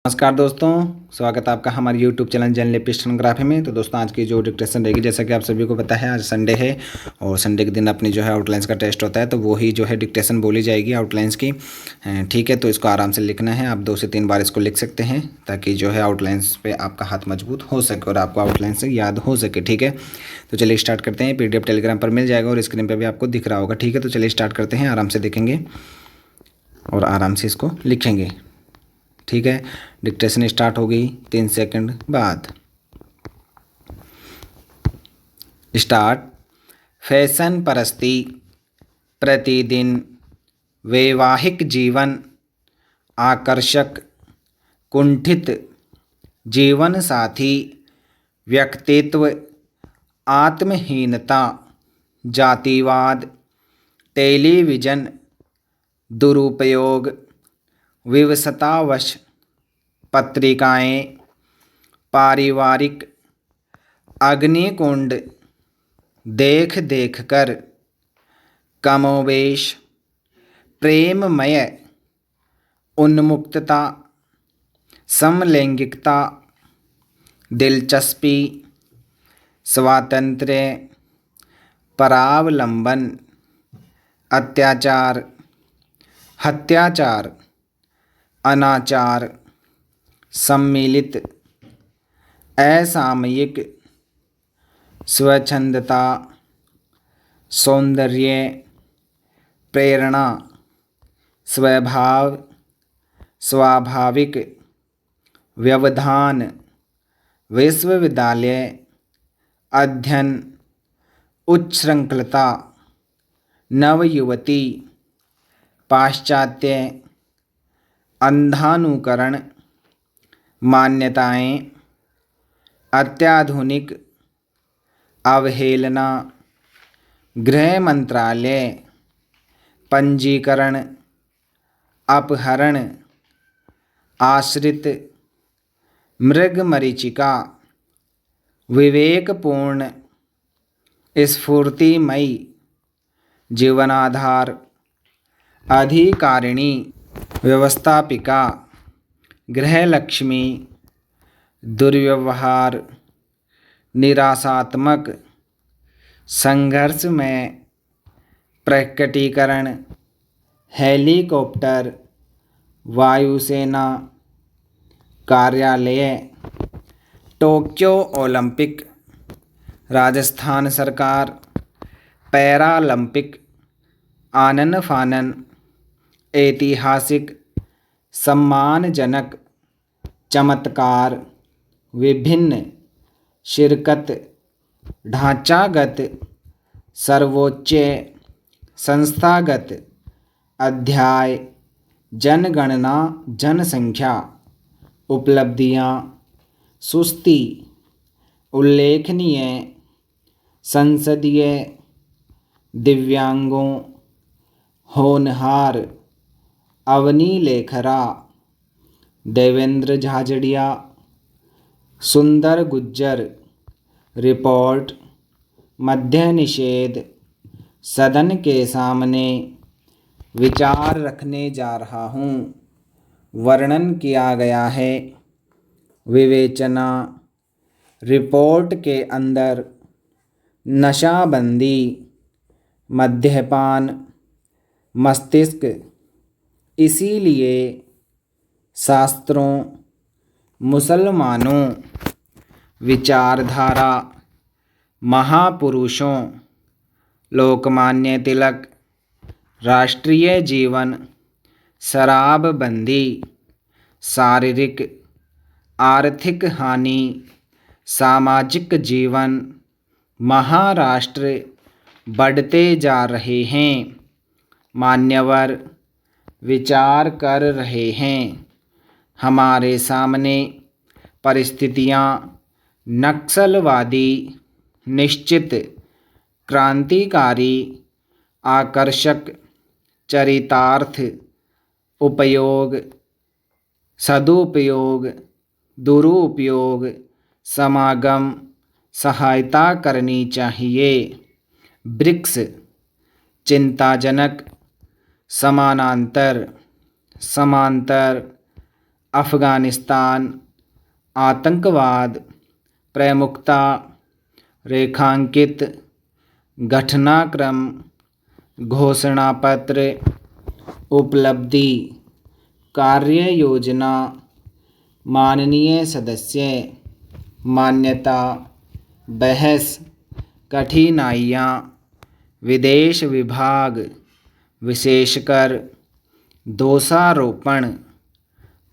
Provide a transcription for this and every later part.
नमस्कार दोस्तों, स्वागत है आपका हमारे YouTube चैनल जर्नलिस्ट स्टेनोग्राफी में। तो दोस्तों आज की जो डिक्टेशन रहेगी, जैसा कि आप सभी को पता है आज संडे है और संडे के दिन अपनी जो है आउटलाइंस का टेस्ट होता है, तो वो ही जो है डिक्टेशन बोली जाएगी आउटलाइंस की। ठीक है, तो इसको आराम से लिखना है। आप 2 से 3 बार इसको लिख सकते हैं ताकि जो है आउटलाइंस पे आपका हाथ मजबूत हो सके और आपको आउटलाइन से याद हो सके। ठीक है, तो चलिए स्टार्ट करते हैं। PDF टेलीग्राम पर मिल जाएगा और स्क्रीन पर भी आपको दिख रहा होगा। ठीक है, तो चलिए स्टार्ट करते हैं। आराम से देखेंगे और आराम से इसको लिखेंगे। ठीक है, डिक्टेशन स्टार्ट हो गई 3 सेकंड बाद। स्टार्ट। फैशन परस्ती प्रतिदिन वैवाहिक जीवन आकर्षक कुंठित जीवन साथी व्यक्तित्व आत्महीनता जातिवाद टेलीविज़न दुरुपयोग विवशतावश पत्रिकाएं पारिवारिक अग्निकुंड देख देख कर कमोवेश प्रेममय उन्मुक्तता समलैंगिकता दिलचस्पी स्वातंत्र्य परावलंबन अत्याचार हत्याचार अनाचार सम्मिलित असामयिक स्वच्छंदता सौंदर्य प्रेरणा स्वभाव स्वाभाविक व्यवधान विश्वविद्यालय अध्ययन उच्छृंखलता नवयुवती पाश्चात्य अंधानुकरण मान्यताएं अत्याधुनिक अवहेलना गृह मंत्रालय पंजीकरण अपहरण आश्रित मृगमरीचिका विवेकपूर्ण स्फूर्तिमयी जीवनाधार अधिकारिणी व्यवस्थापिका गृहलक्ष्मी दुर्व्यवहार निराशात्मक संघर्ष में प्रकटीकरण हेलीकॉप्टर वायुसेना कार्यालय टोक्यो ओलंपिक राजस्थान सरकार पैरालंपिक आनन फानन ऐतिहासिक सम्मानजनक चमत्कार विभिन्न शिरकत ढांचागत सर्वोच्च संस्थागत अध्याय जनगणना जनसंख्या उपलब्धियां सुस्ती उल्लेखनीय संसदीय दिव्यांगों होनहार अवनी लेखरा देवेंद्र झाझड़िया सुंदर गुज्जर रिपोर्ट मध्य निषेध सदन के सामने विचार रखने जा रहा हूँ। वर्णन किया गया है विवेचना रिपोर्ट के अंदर नशाबंदी मद्यपान मस्तिष्क इसीलिए शास्त्रों मुसलमानों विचारधारा महापुरुषों लोकमान्य तिलक राष्ट्रीय जीवन शराबबंदी शारीरिक आर्थिक हानि सामाजिक जीवन महाराष्ट्र बढ़ते जा रहे हैं। मान्यवर विचार कर रहे हैं। हमारे सामने परिस्थितियां नक्सलवादी निश्चित क्रांतिकारी आकर्षक चरितार्थ उपयोग सदुपयोग दुरुपयोग समागम सहायता करनी चाहिए। ब्रिक्स चिंताजनक समानांतर समांतर अफ़गानिस्तान, आतंकवाद, प्रमुखता, रेखांकित, घटनाक्रम, घोषणापत्र, उपलब्धि, कार्य योजना, माननीय सदस्य, मान्यता, बहस, कठिनाइयाँ, विदेश विभाग, विशेषकर, दोषारोपण,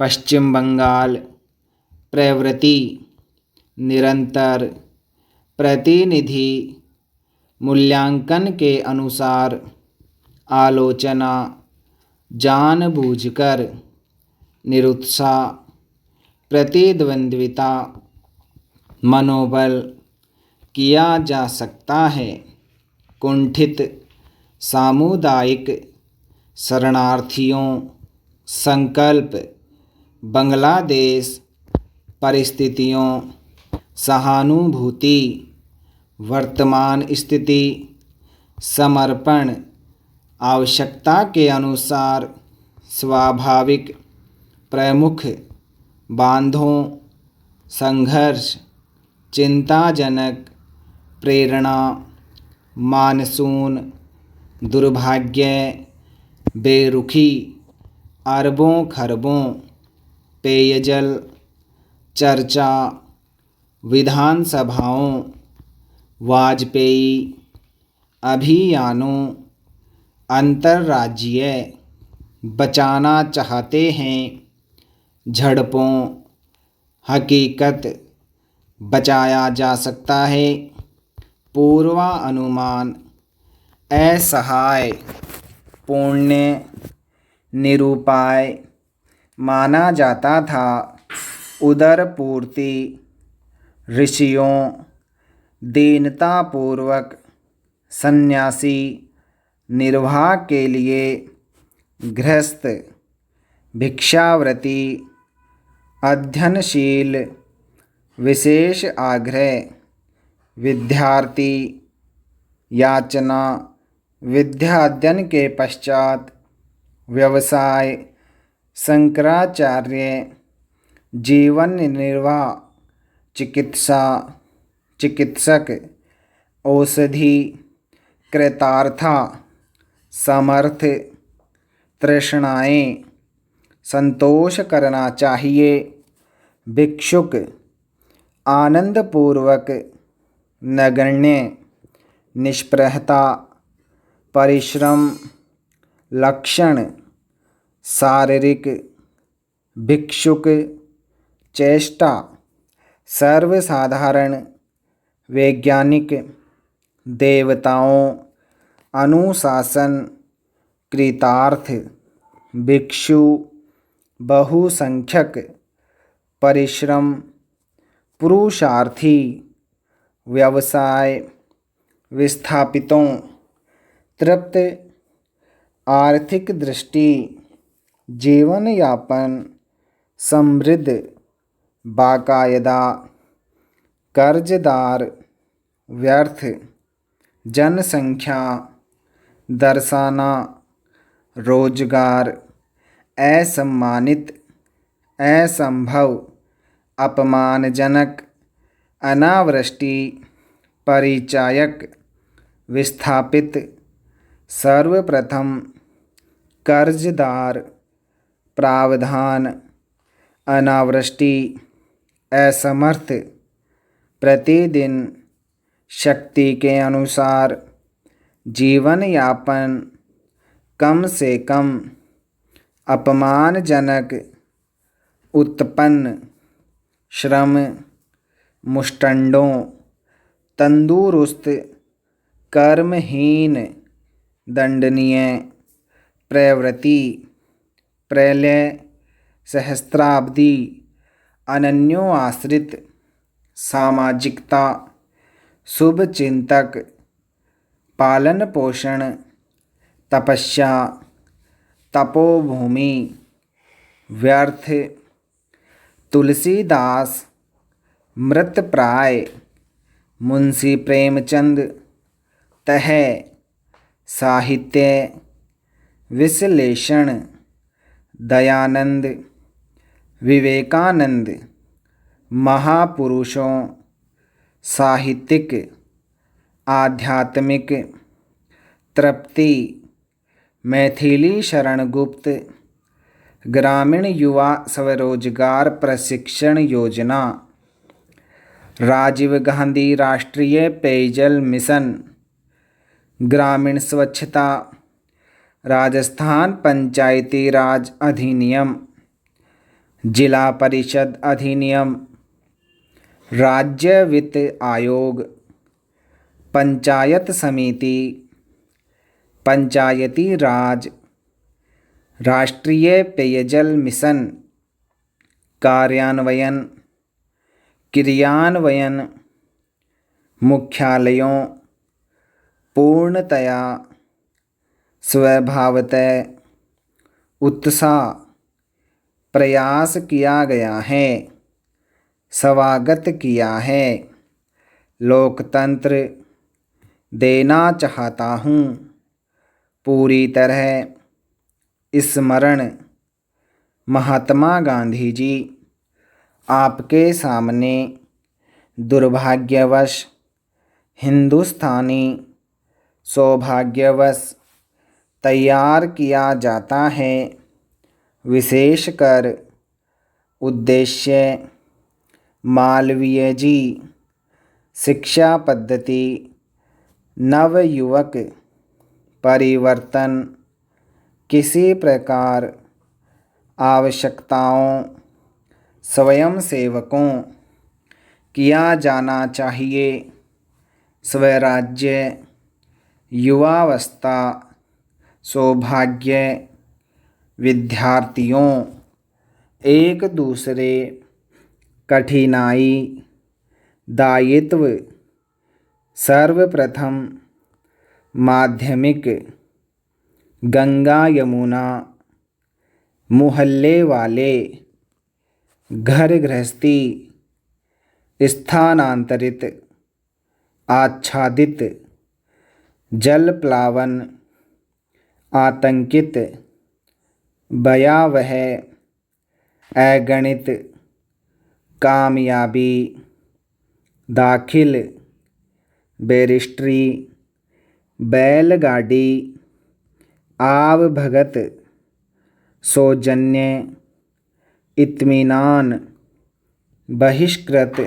पश्चिम बंगाल, प्रवृत्ति, निरंतर, प्रतिनिधि, मूल्यांकन के अनुसार, आलोचना, जानबूझकर, निरुत्साह, प्रतिद्वंद्विता, मनोबल, किया जा सकता है, कुंठित, सामुदायिक, शरणार्थियों, संकल्प, बांग्लादेश, परिस्थितियों, सहानुभूति, वर्तमान स्थिति, समर्पण, आवश्यकता के अनुसार, स्वाभाविक, प्रमुख, बांधों, संघर्ष, चिंताजनक, प्रेरणा, मानसून, दुर्भाग्य, बेरुखी, अरबों खरबों, पेयजल, चर्चा, विधानसभाओं, वाजपेयी, अभियानों, अंतर्राज्यीय, बचाना चाहते हैं, झड़पों, हकीकत, बचाया जा सकता है, पूर्वानुमान, असहाय, पुण्य, निरुपाय, माना जाता था, उदरपूर्ति, ऋषियों, दीनतापूर्वक, सन्यासी, निर्वाह के लिए, गृहस्थ, भिक्षावृत्ति, अध्ययनशील, विशेष आग्रह, विद्यार्थी, याचना, विद्याध्ययन के पश्चात, व्यवसाय, शंकराचार्य, जीवन निर्वाह, चिकित्सा, चिकित्सक, औषधि, कृतार्था, समर्थ, तृष्णाएँ, संतोष करना चाहिए, भिक्षुक, आनंदपूर्वक, नगण्य, निष्प्रहता, परिश्रम, लक्षण, शारीरिक, भिक्षुक, चेष्टा, सर्वसाधारण, वैज्ञानिक, देवताओं, अनुशासन, कृतार्थ, भिक्षु, बहुसंख्यक, परिश्रम, पुरुषार्थी, व्यवसाय, विस्थापितों, तृप्त, आर्थिक दृष्टि, जीवन यापन, समृद्ध, बाकायदा, कर्जदार, व्यर्थ, जनसंख्या, दर्शाना, रोजगार, असम्मानित, असंभव, अपमानजनक, अनावृष्टि, परिचायक, विस्थापित, सर्वप्रथम, कर्जदार, प्रावधान, अनावृष्टि, असमर्थ, प्रतिदिन, शक्ति के अनुसार, जीवन यापन, कम से कम, अपमानजनक, उत्पन्न, श्रम, मुष्टंडों, तंदुरुस्त, कर्महीन, दंडनीय, प्रवृत्ति, प्रलय, सहस्त्राब्दी, अनन्योआश्रित, सामाजिकता, शुभचिंतक, पालन पोषण, तपस्या, तपोभूमि, व्यर्थ, तुलसीदास, मृतप्राय, मुंशी प्रेमचंद, तह, साहित्य, विश्लेषण, दयानंद, विवेकानंद महापुरुषों, साहित्यिक, आध्यात्मिक, तृप्ति, मैथिली शरण गुप्त, ग्रामीण युवा स्वरोजगार प्रशिक्षण योजना, राजीव गांधी राष्ट्रीय पेयजल मिशन, ग्रामीण स्वच्छता, राजस्थान पंचायती राज अधिनियम, जिला परिषद अधिनियम, राज्य वित्त आयोग, पंचायत समिति, पंचायती राज, राष्ट्रीय पेयजल मिशन, कार्यान्वयन, क्रियान्वयन, मुख्यालयों, पूर्णतया, स्वभावतः, उत्साह, प्रयास किया गया है, स्वागत किया है, लोकतंत्र, देना चाहता हूँ, पूरी तरह, स्मरण, महात्मा गांधी जी। आपके सामने दुर्भाग्यवश हिंदुस्तानी सौभाग्यवश तैयार किया जाता है, विशेषकर उद्देश्य मालवीय जी, शिक्षा पद्धति, नवयुवक, परिवर्तन, किसी प्रकार, आवश्यकताओं, स्वयंसेवकों, किया जाना चाहिए, स्वराज्य, युवावस्था, सौभाग्य, विद्यार्थियों, एक दूसरे, कठिनाई, दायित्व, सर्वप्रथम, माध्यमिक, गंगा यमुना, मोहल्ले वाले, घर गृहस्थी, स्थानांतरित, आच्छादित, जल प्लावन, आतंकित, भयावह, अगणित, कामयाबी, दाखिल, बैरिस्ट्री, बैलगाड़ी, आवभगत, सौजन्य, इत्मीनान, बहिष्कृत,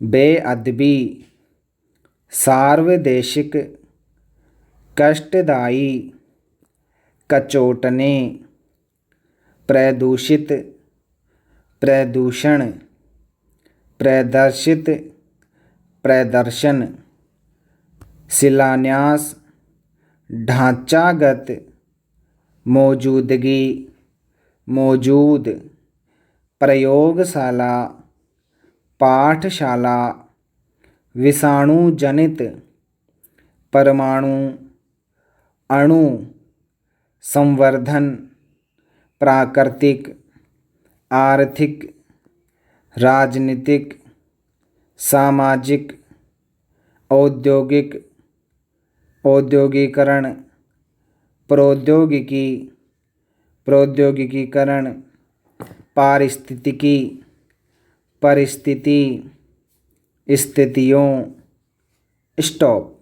बेअदबी, सार्वदेशिक, कष्टदायी, कचोटने, प्रदूषित, प्रदूषण, प्रदर्शित, प्रदर्शन, शिलान्यास, ढांचागत, मौजूदगी, मौजूद, प्रयोगशाला, पाठशाला, विषाणु जनित, परमाणु, अणु, संवर्धन, प्राकृतिक, आर्थिक, राजनीतिक, सामाजिक, औद्योगिक, औद्योगिकरण, प्रौद्योगिकी, प्रौद्योगिकीकरण, पारिस्थितिकी, परिस्थिति, स्थितियों, स्टॉप।